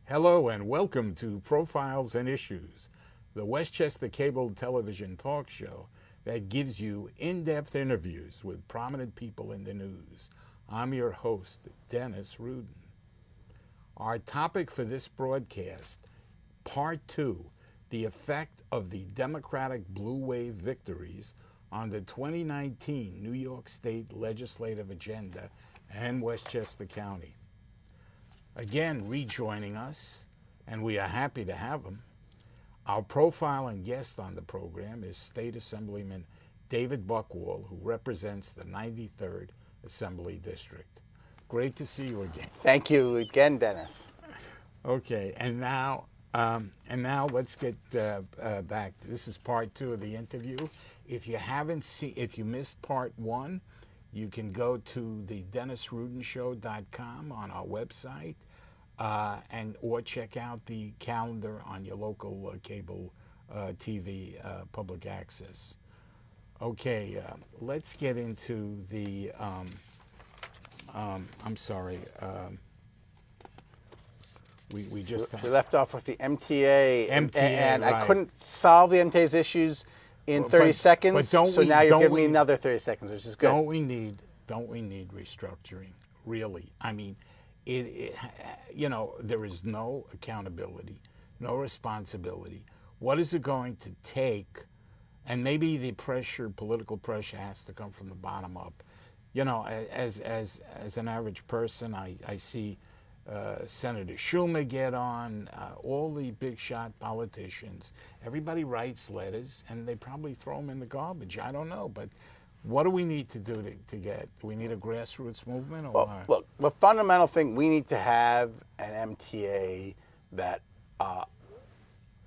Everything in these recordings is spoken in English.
Hello and welcome to Profiles and Issues, the Westchester Cable Television talk show that gives you in-depth interviews with prominent people in the news. I'm your host, Dennis Rudin. Our topic for this broadcast, Part 2, the effect of the Democratic Blue Wave victories on the 2019 New York State legislative agenda and Westchester County. Again, rejoining us, and we are happy to have him. Our profile and guest on the program is State Assemblyman David Buchwald, who represents the 93rd Assembly District. Great to see you again. Thank you again, Dennis. Okay, and now let's get back. This is part 2 of the interview. If you missed part 1, you can go to the DennisRudenshow.com on our website, or check out the calendar on your local cable TV public access. Okay, let's get into the. I'm sorry. We left off with the MTA, and right. I couldn't solve the MTA's issues in 30 seconds. So now you're giving me another 30 seconds, which is good. Don't we need restructuring? Really? I mean, there is no accountability, no responsibility. What is it going to take? And maybe the political pressure, has to come from the bottom up. You know, as an average person, I see Senator Schumer get on, all the big shot politicians. Everybody writes letters, and they probably throw them in the garbage. I don't know, but what do we need to do to get? Do we need a grassroots movement? Or well, look, the fundamental thing, we need to have an MTA that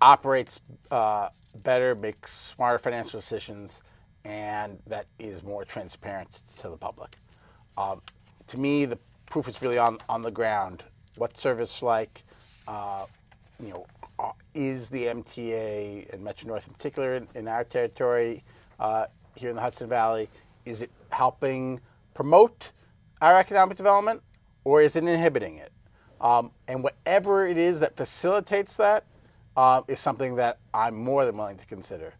operates better, makes smarter financial decisions, and that is more transparent to the public. To me, the proof is really on the ground. What service like, is the MTA and Metro North in particular in our territory here in the Hudson Valley, is it helping promote our economic development, or is it inhibiting it? And whatever it is that facilitates that is something that I'm more than willing to consider.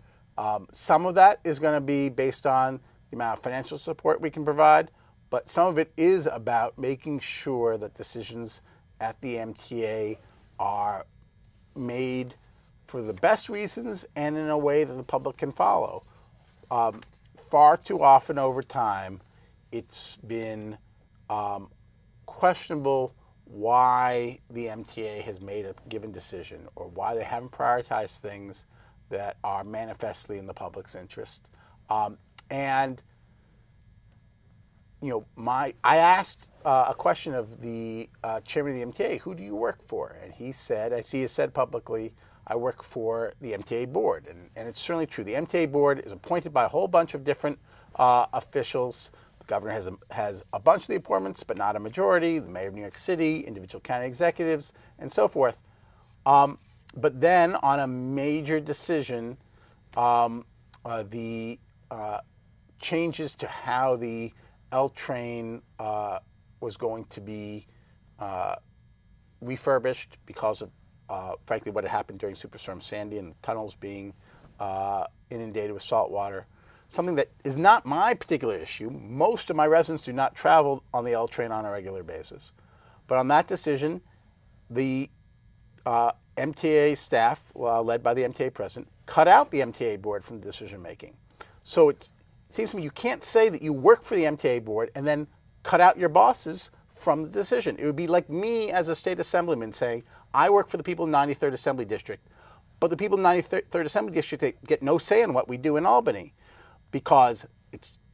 Some of that is going to be based on the amount of financial support we can provide, but some of it is about making sure that decisions at the MTA are made for the best reasons and in a way that the public can follow. Far too often over time, it's been questionable why the MTA has made a given decision or why they haven't prioritized things that are manifestly in the public's interest. I asked a question of the chairman of the MTA, who do you work for? And he said, as he has said publicly, I work for the MTA board. And it's certainly true. The MTA board is appointed by a whole bunch of different officials. The governor has a bunch of the appointments, but not a majority. The mayor of New York City, individual county executives, and so forth. But then on a major decision, the changes to how the L train was going to be refurbished because of, frankly, what had happened during Superstorm Sandy and the tunnels being inundated with salt water. Something that is not my particular issue. Most of my residents do not travel on the L train on a regular basis. But on that decision, the MTA staff, led by the MTA president, cut out the MTA board from the decision making. So it seems to me you can't say that you work for the MTA board and then cut out your bosses from the decision. It would be like me as a state assemblyman saying, I work for the people in the 93rd Assembly District, but the people in the 93rd Assembly District, they get no say in what we do in Albany because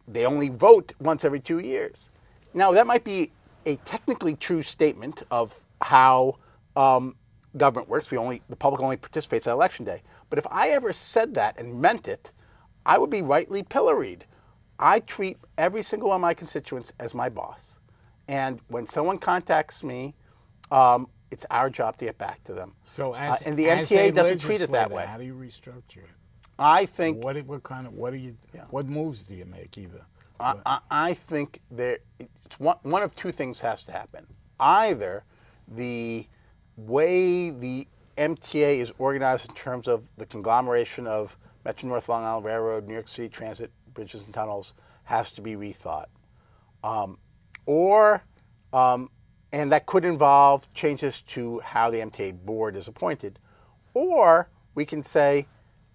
they only vote once every 2 years. Now, that might be a technically true statement of how government works. The public only participates at Election Day. But if I ever said that and meant it, I would be rightly pilloried. I treat every single one of my constituents as my boss. And when someone contacts me, it's our job to get back to them. So and the MTA doesn't treat it that way. How do you restructure it? I think what moves do you make either? I think it's one of two things has to happen. Either the way the MTA is organized in terms of the conglomeration of Metro North, Long Island Railroad, New York City Transit, bridges and tunnels has to be rethought. Or and that could involve changes to how the MTA board is appointed. Or we can say,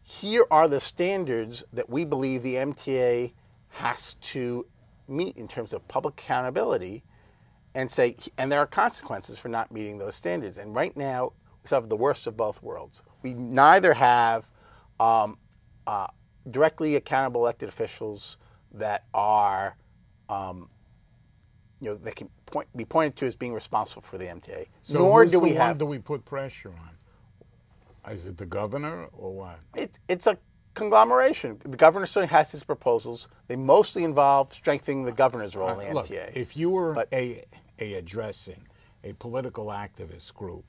here are the standards that we believe the MTA has to meet in terms of public accountability, and say, and there are consequences for not meeting those standards. And right now, we have the worst of both worlds. We neither have directly accountable elected officials that are that can be pointed to as being responsible for the MTA. So Nor who's do the we one have. do we put pressure on? Is it the governor or what? It's a conglomeration. The governor certainly has his proposals. They mostly involve strengthening the governor's role in the Look, MTA. if you were addressing a political activist group,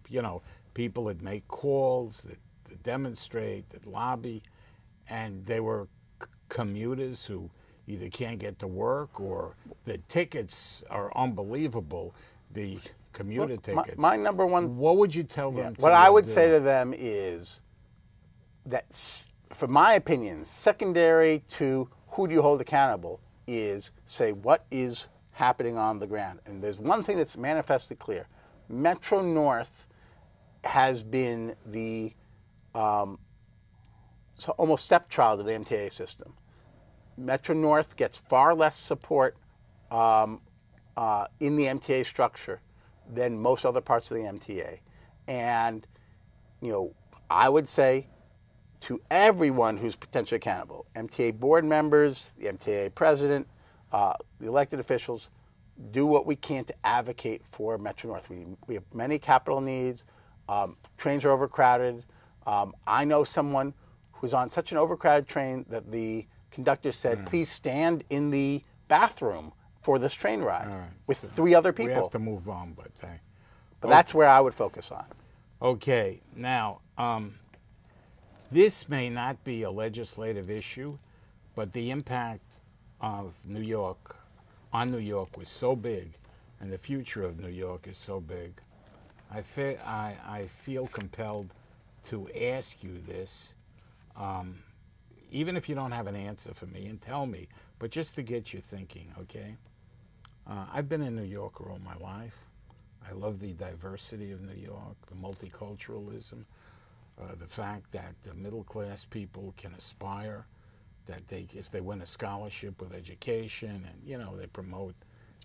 people that make calls, that demonstrate, that lobby, and they were commuters who either can't get to work or the tickets are unbelievable, the commuter tickets. My number one. What would you tell them? What I would say to them is that, for my opinion, secondary to who do you hold accountable is say what is happening on the ground. And there's one thing that's manifestly clear. Metro North has been the almost stepchild of the MTA system. Metro North gets far less support in the MTA structure than most other parts of the MTA. And, I would say to everyone who's potentially accountable, MTA board members, the MTA president, the elected officials, do what we can to advocate for Metro North. We have many capital needs. Trains are overcrowded. I know someone who's on such an overcrowded train that the conductor said, please stand in the bathroom for this train ride with 3 other people. We have to move on, but that's where I would focus on. Okay, now, this may not be a legislative issue, but the impact of New York on New York was so big, and the future of New York is so big. I feel compelled to ask you this, even if you don't have an answer for me, and tell me, but just to get you thinking, okay? I've been a New Yorker all my life. I love the diversity of New York, the multiculturalism, the fact that the middle-class people can aspire, that if they win a scholarship with education, and they promote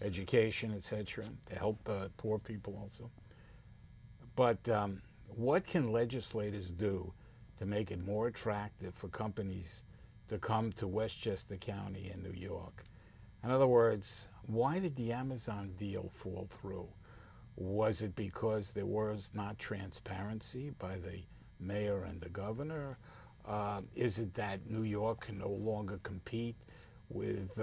education, etc., to help poor people also. But what can legislators do to make it more attractive for companies to come to Westchester County in New York? In other words, why did the Amazon deal fall through? Was it because there was not transparency by the mayor and the governor? Is it that New York can no longer compete with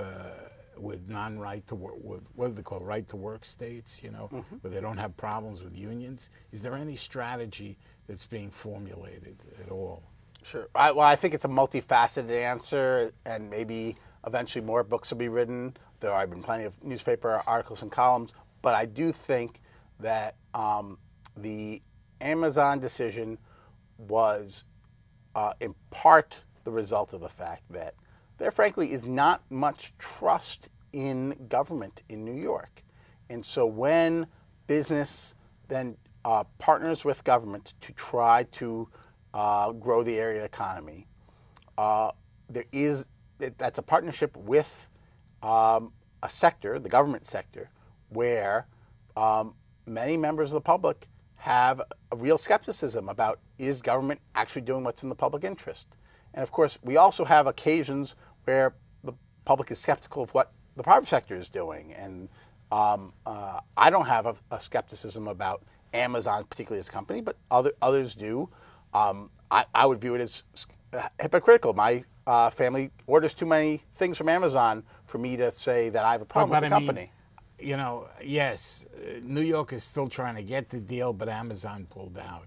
non-right to work, what do they call right to work states? Where they don't have problems with unions. Is there any strategy that's being formulated at all? Sure. I think it's a multifaceted answer, and maybe eventually more books will be written. There have been plenty of newspaper articles and columns, but I do think that the Amazon decision was in part the result of the fact that there frankly is not much trust in government in New York. And so when business then partners with government to try to grow the area economy, that's a partnership with a sector, the government sector, where many members of the public have a real skepticism about, is government actually doing what's in the public interest? And of course, we also have occasions where the public is skeptical of what the private sector is doing. And I don't have a skepticism about Amazon, particularly as a company, but others do. I would view it as hypocritical. My family orders too many things from Amazon for me to say that I have a problem with the company. Yes, New York is still trying to get the deal, but Amazon pulled out.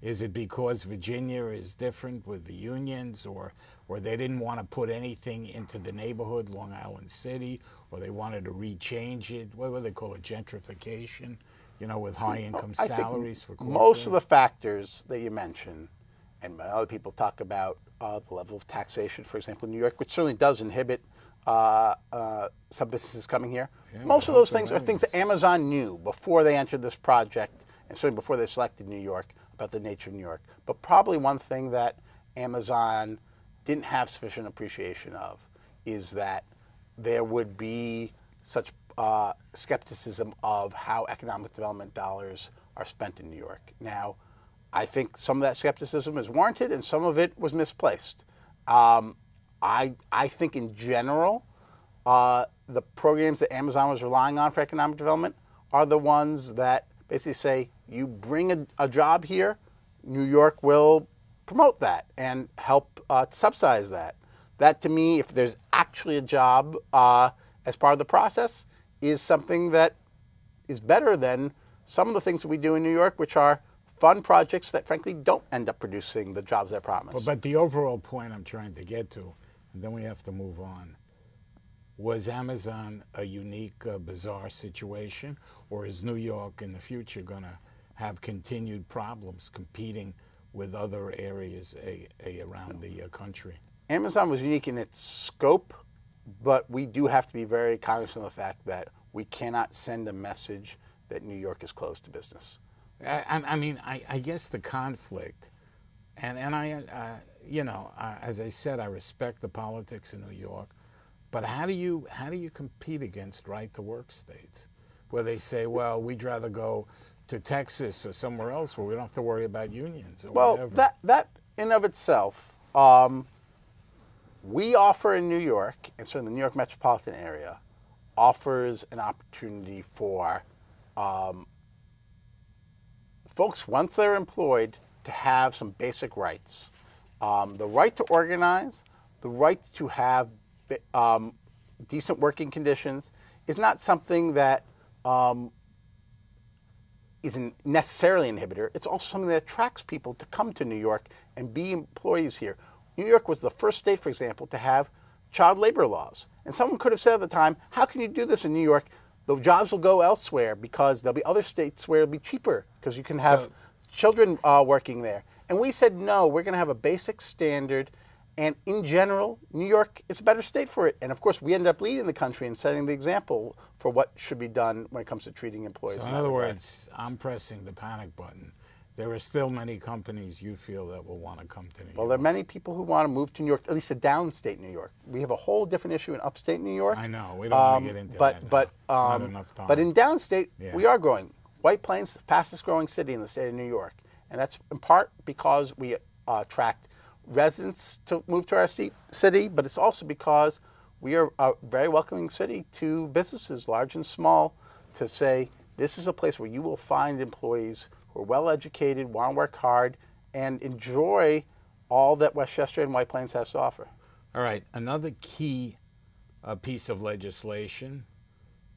Is it because Virginia is different with the unions, or they didn't want to put anything into the neighborhood, Long Island City, or they wanted to rechange it? What do they call it, gentrification? with high income I think salaries for corporate? most of the factors that you mentioned, and other people talk about the level of taxation, for example, in New York, which certainly does inhibit some businesses coming here. Yeah, Most of those things are things that Amazon knew before they entered this project, and certainly before they selected New York, about the nature of New York. But probably one thing that Amazon didn't have sufficient appreciation of is that there would be such skepticism of how economic development dollars are spent in New York. Now, I think some of that skepticism is warranted and some of it was misplaced. I think in general, the programs that Amazon was relying on for economic development are the ones that basically say, you bring a job here, New York will promote that and help subsidize that. That, to me, if there's actually a job as part of the process, is something that is better than some of the things that we do in New York, which are fun projects that, frankly, don't end up producing the jobs they're promised. But the overall point I'm trying to get to, and then we have to move on, was Amazon a unique, bizarre situation, or is New York in the future going to have continued problems competing with other areas around the country? Amazon was unique in its scope, but we do have to be very cognizant of the fact that we cannot send a message that New York is closed to business. I guess the conflict, and as I said, I respect the politics in New York, but how do you compete against right-to-work states, where they say, well, we'd rather go to Texas or somewhere else where we don't have to worry about unions or whatever. Well, that in of itself, we offer in New York, and certainly the New York metropolitan area, offers an opportunity for folks, once they're employed, to have some basic rights. The right to organize, the right to have decent working conditions is not something that isn't necessarily an inhibitor. It's also something that attracts people to come to New York and be employees here. New York was the first state, for example, to have child labor laws. And someone could have said at the time, how can you do this in New York? The jobs will go elsewhere because there'll be other states where it'll be cheaper because you can have children working there. And we said, no, we're going to have a basic standard. And in general, New York is a better state for it. And of course, we ended up leading the country and setting the example for what should be done when it comes to treating employees. So in other words, I'm pressing the panic button. There are still many companies you feel that will want to come to New York. Well, there are many people who want to move to New York, at least a downstate New York. We have a whole different issue in upstate New York. I know. We don't want to get into that now. It's not enough time. But in downstate, we are growing. White Plains, the fastest growing city in the state of New York. And that's in part because we attract residents to move to our city, but it's also because we are a very welcoming city to businesses, large and small, to say this is a place where you will find employees who are well educated, want to work hard, and enjoy all that Westchester and White Plains has to offer. All right, another key piece of legislation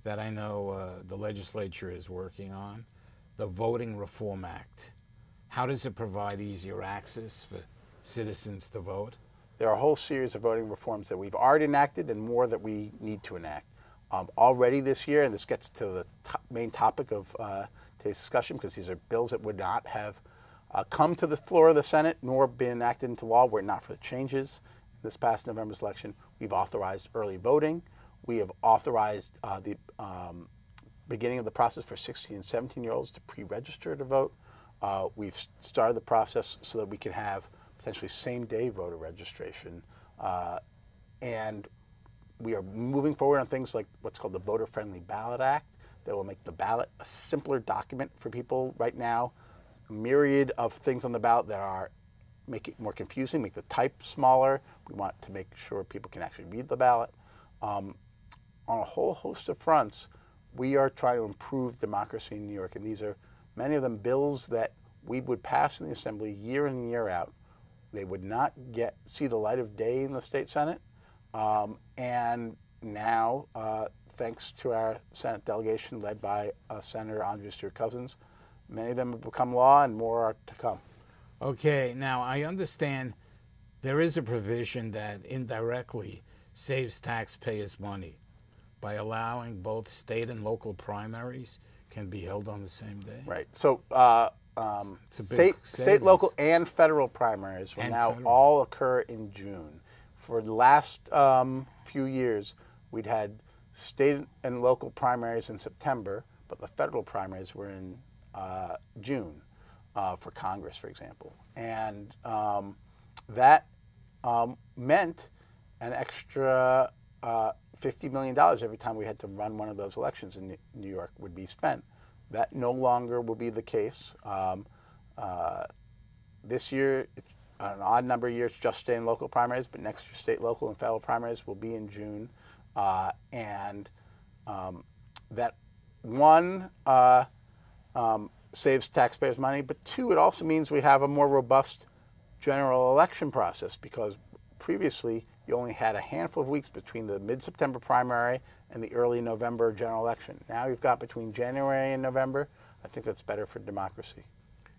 that I know the legislature is working on, the Voting Reform Act. How does it provide easier access for citizens to vote? There are a whole series of voting reforms that we've already enacted and more that we need to enact. Already this year, and this gets to the main topic of today's discussion, because these are bills that would not have come to the floor of the Senate nor been enacted into law were it not for the changes in this past November's election. We've authorized early voting. We have authorized the beginning of the process for 16 and 17-year-olds to pre-register to vote. We've started the process so that we can have potentially same-day voter registration. And we are moving forward on things like what's called the Voter-Friendly Ballot Act that will make the ballot a simpler document for people. Right now, a myriad of things on the ballot that make it more confusing, make the type smaller. We want to make sure people can actually read the ballot. On a whole host of fronts, we are trying to improve democracy in New York, and these are many of them bills that we would pass in the Assembly year in and year out. They would not see the light of day in the state Senate. And now, thanks to our Senate delegation led by Senator Andrea Stewart Cousins, many of them have become law and more are to come. Okay, now I understand there is a provision that indirectly saves taxpayers money by allowing both state and local primaries can be held on the same day. Right. So It's a big state, local, and federal primaries will now all occur in June. For the last few years, we'd had state and local primaries in September, but the federal primaries were in June for Congress, for example. And that meant an extra $50 million every time we had to run one of those elections in New York would be spent. That no longer will be the case. This year, an odd number of years, just state and local primaries, but next year, state, local, and federal primaries will be in June. And that one saves taxpayers money, but two, it also means we have a more robust general election process, because previously you only had a handful of weeks between the mid-September primary and the early November general election. Now you've got between January and November. I think that's better for democracy.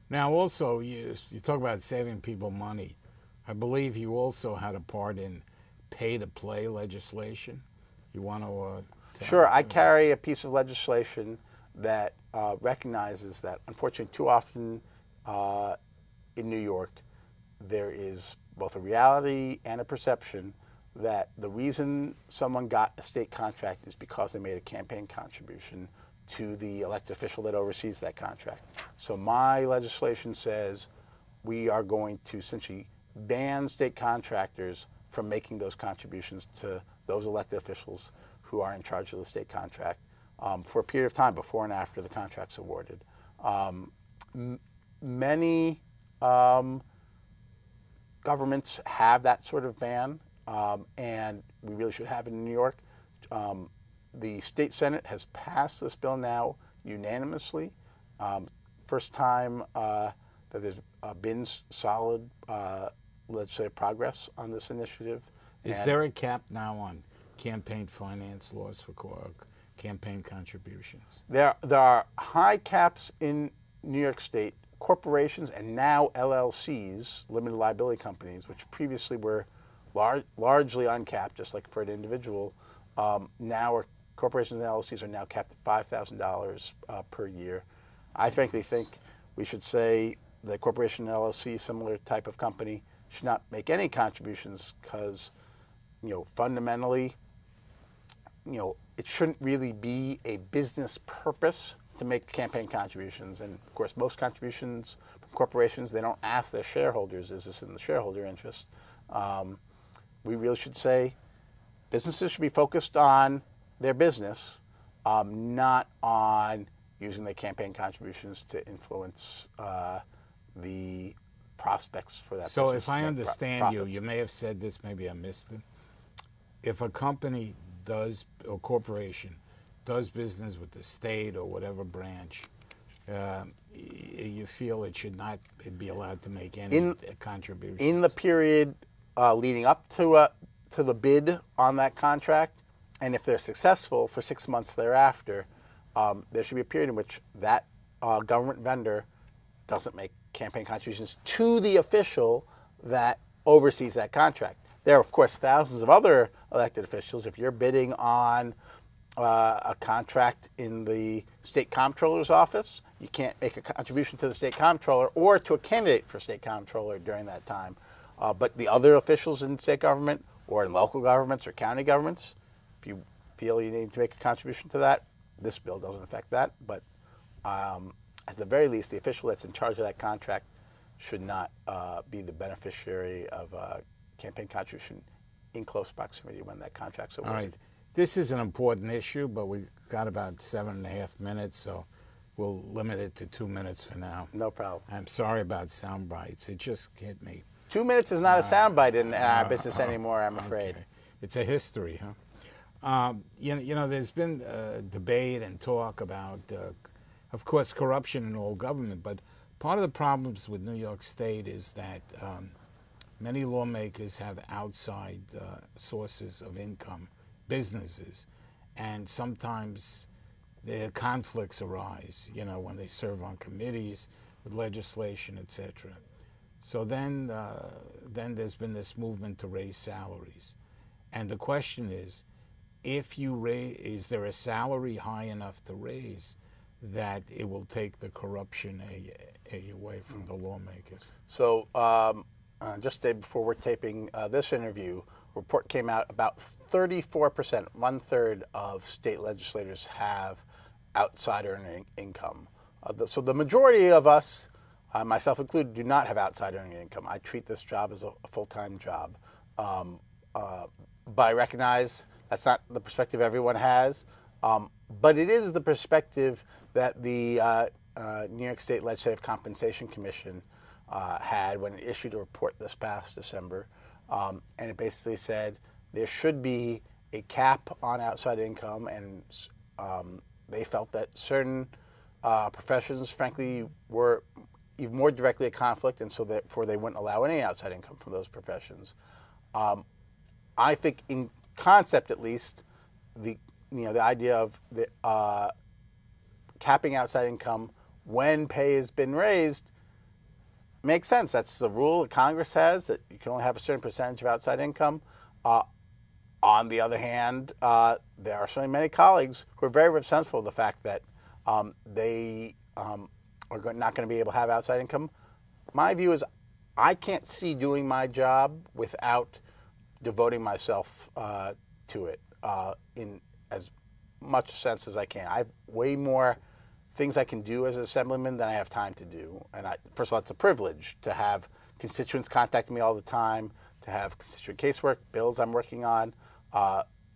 Now, also, you talk about saving people money. I believe you also had a part in pay-to-play legislation. You want to Sure. I carry a piece of legislation that recognizes that, unfortunately, too often in New York, there is both a reality and a perception that the reason someone got a state contract is because they made a campaign contribution to the elected official that oversees that contract. So my legislation says we are going to essentially ban state contractors from making those contributions to those elected officials who are in charge of the state contract for a period of time before and after the contract's awarded. Many governments have that sort of ban, and we really should have it in New York. The state Senate has passed this bill now unanimously. First time that there's been solid legislative progress on this initiative. Is there a cap now on campaign finance laws for campaign contributions? There are high caps in New York State. Corporations and now LLCs, limited liability companies, which previously were largely uncapped, just like for an individual, now corporations and LLCs are now capped at $5,000 per year. I frankly think we should say the corporation and LLC, similar type of company, should not make any contributions because, fundamentally, it shouldn't really be a business purpose to make campaign contributions. And of course, most contributions from corporations, they don't ask their shareholders, is this in the shareholder interest? We really should say businesses should be focused on their business, not on using their campaign contributions to influence the prospects for that business. So if I understand you may have said this, maybe I missed it. If a company or corporation does business with the state or whatever branch, you feel it should not be allowed to make any contributions? In the period leading up to the bid on that contract, and if they're successful for 6 months thereafter, there should be a period in which that government vendor doesn't make campaign contributions to the official that oversees that contract. There are, of course, thousands of other elected officials. If you're bidding on a contract in the state comptroller's office, you can't make a contribution to the state comptroller or to a candidate for state comptroller during that time. But the other officials in state government or in local governments or county governments, if you feel you need to make a contribution to that, this bill doesn't affect that. But at the very least, the official that's in charge of that contract should not be the beneficiary of a campaign contribution in close proximity when that contract's awarded. All right. This is an important issue, but we've got about 7.5 minutes, so we'll limit it to 2 minutes for now. No problem. I'm sorry about sound bites. It just hit me. 2 minutes is not a sound bite in our business anymore, I'm afraid. Okay. It's a history, huh? There's been debate and talk about, of course, corruption in all government, but part of the problems with New York State is that many lawmakers have outside sources of income, businesses, and sometimes their conflicts arise, when they serve on committees with legislation, etc. So then there's been this movement to raise salaries. And the question is there a salary high enough to raise that it will take the corruption away from the lawmakers? So just a day before we're taping this interview, a report came out about 34%, one-third of state legislators have outside earning income. So the majority of us, myself included, do not have outside earning income. I treat this job as a full-time job. But I recognize that's not the perspective everyone has. But it is the perspective that the New York State Legislative Compensation Commission had when it issued a report this past December. And it basically said there should be a cap on outside income, and they felt that certain professions, frankly, were even more directly a conflict, and so therefore they wouldn't allow any outside income from those professions. I think, in concept at least, the idea of capping outside income when pay has been raised makes sense. That's the rule that Congress has, that you can only have a certain percentage of outside income. On the other hand, there are certainly many colleagues who are very sensible of the fact that they are not going to be able to have outside income. My view is I can't see doing my job without devoting myself to it in as much sense as I can. I have way more things I can do as an assemblyman than I have time to do. And first of all, it's a privilege to have constituents contacting me all the time, to have constituent casework, bills I'm working on.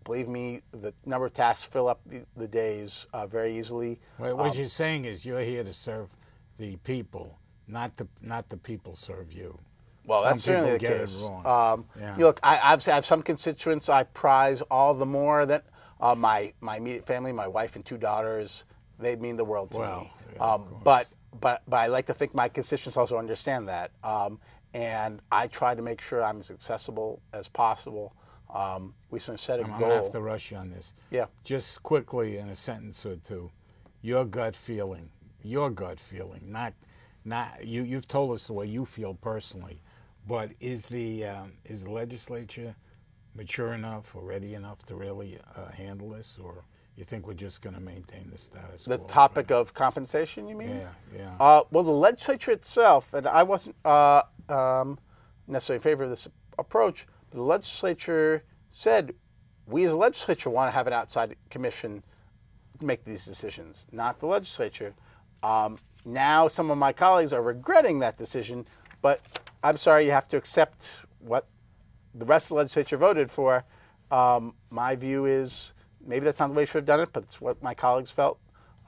Believe me, the number of tasks fill up the days very easily. Well, what you're saying is you're here to serve the people, not the people serve you. Well, Some that's certainly the people get case. it wrong. Look, I have some constituents I prize all the more than my immediate family, my wife and 2 daughters. They mean the world to me. Yeah, but I like to think my constituents also understand that, and I try to make sure I'm as accessible as possible. We sort of set a goal. I'm going to have to rush you on this. Yeah. Just quickly, in a sentence or two, your gut feeling, not you've told us the way you feel personally, but is the legislature mature enough or ready enough to really handle this, or you think we're just going to maintain the status quo? The topic of compensation, you mean? Yeah. Well, the legislature itself, and I wasn't necessarily in favor of this approach, but the legislature said, we as a legislature want to have an outside commission make these decisions, not the legislature. Now some of my colleagues are regretting that decision, but I'm sorry, you have to accept what the rest of the legislature voted for. My view is maybe that's not the way you should have done it, but it's what my colleagues felt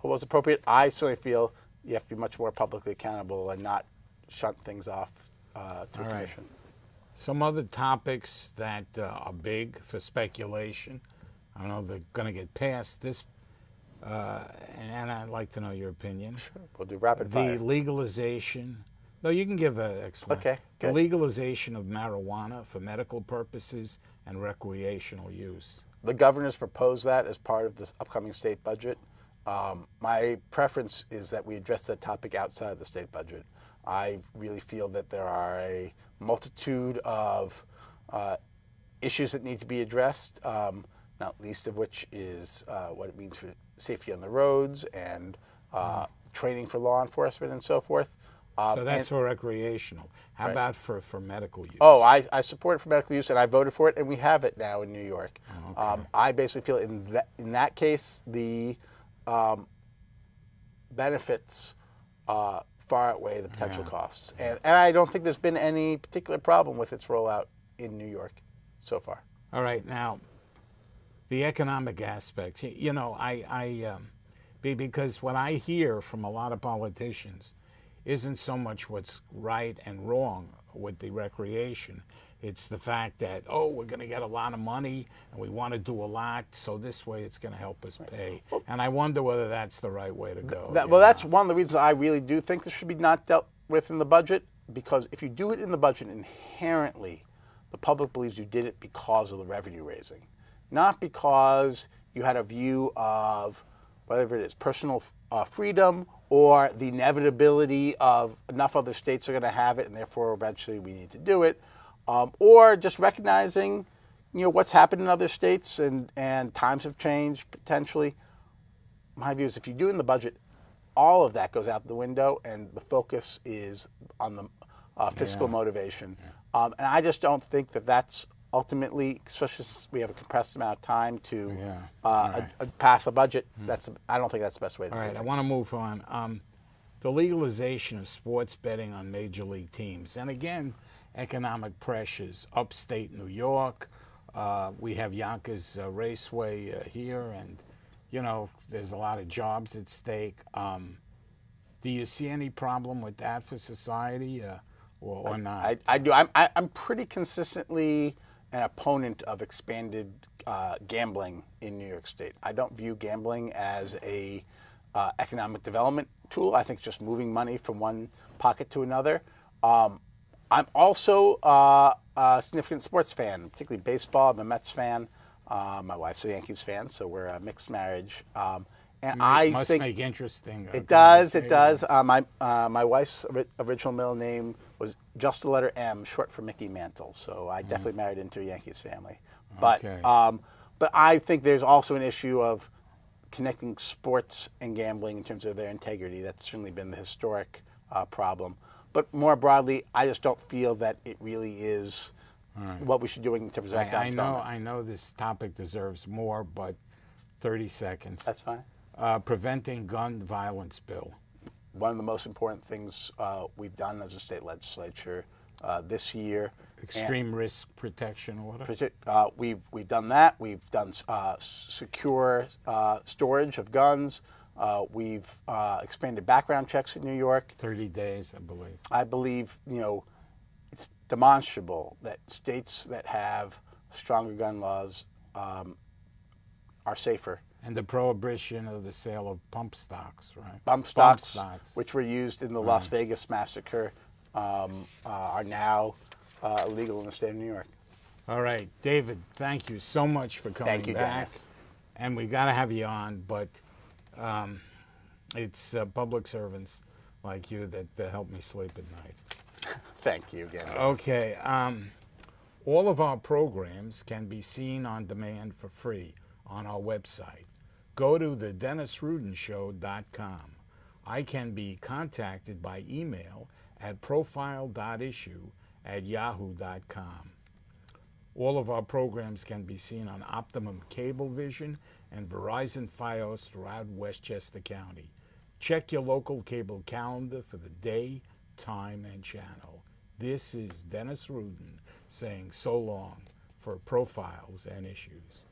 was appropriate. I certainly feel you have to be much more publicly accountable and not shunt things off to a commission. Some other topics that are big for speculation. I don't know if they're going to get past this, and I'd like to know your opinion. Sure. We'll do rapid fire. The legalization. No, you can give an explanation. Okay. The legalization of marijuana for medical purposes and recreational use. The governor's proposed that as part of this upcoming state budget. My preference is that we address that topic outside of the state budget. I really feel that there are a multitude of issues that need to be addressed, not least of which is what it means for safety on the roads and training for law enforcement and so forth. So that's for recreational. How about for medical use? Oh, I support it for medical use, and I voted for it, and we have it now in New York. Okay. I basically feel in that case, the benefits far outweigh the potential costs. And I don't think there's been any particular problem with its rollout in New York so far. All right. Now, the economic aspects, because what I hear from a lot of politicians isn't so much what's right and wrong with the recreation. It's the fact that, we're going to get a lot of money and we want to do a lot, so this way it's going to help us pay. And I wonder whether that's the right way to go. That's one of the reasons I really do think this should be not dealt with in the budget, because if you do it in the budget, inherently the public believes you did it because of the revenue raising, not because you had a view of whatever it is, personal freedom or the inevitability of enough other states are going to have it and therefore eventually we need to do it. Or just recognizing, what's happened in other states and times have changed potentially. My view is if you do it in the budget, all of that goes out the window, and the focus is on the fiscal Yeah. motivation. And I just don't think that that's ultimately, especially since we have a compressed amount of time to Yeah. All right. pass a budget. I don't think that's the best way to All do right, I things. want to move on. The legalization of sports betting on major league teams. And again, economic pressures. Upstate New York, we have Yonkers Raceway here, and, you know, there's a lot of jobs at stake. Do you see any problem with that for society or not? I do. I'm pretty consistently an opponent of expanded gambling in New York State. I don't view gambling as a economic development tool. I think it's just moving money from one pocket to another. I'm also a significant sports fan, particularly baseball. I'm a Mets fan. My wife's a Yankees fan, so we're a mixed marriage. And I must think make interesting. it does. It does. conversations. My wife's original middle name was just the letter M, short for Mickey Mantle. So I definitely married into a Yankees family. But Okay. but I think there's also an issue of connecting sports and gambling in terms of their integrity. That's certainly been the historic problem. But more broadly, I just don't feel that it really is what we should do in terms of economic development. I know this topic deserves more, but 30 seconds. That's fine. Preventing gun violence bill. One of the most important things we've done as a state legislature this year. Extreme risk protection order. We've done that. We've done secure storage of guns. We've expanded background checks in New York. 30 days, I believe. I believe, it's demonstrable that states that have stronger gun laws are safer. And the prohibition of the sale of pump stocks, right? Bump stocks, which were used in the Las Vegas massacre, are now illegal in the state of New York. All right, David, thank you so much for coming Thank you, back. Dennis. And we got to have you on, but it's public servants like you that help me sleep at night. Thank you again. Okay, all of our programs can be seen on demand for free on our website. Go to thedennisrudenshow.com. I can be contacted by email at profile.issue@yahoo.com. All of our programs can be seen on Optimum Cablevision and Verizon Fios throughout Westchester County. Check your local cable calendar for the day, time, and channel. This is Dennis Rudin saying so long for Profiles and Issues.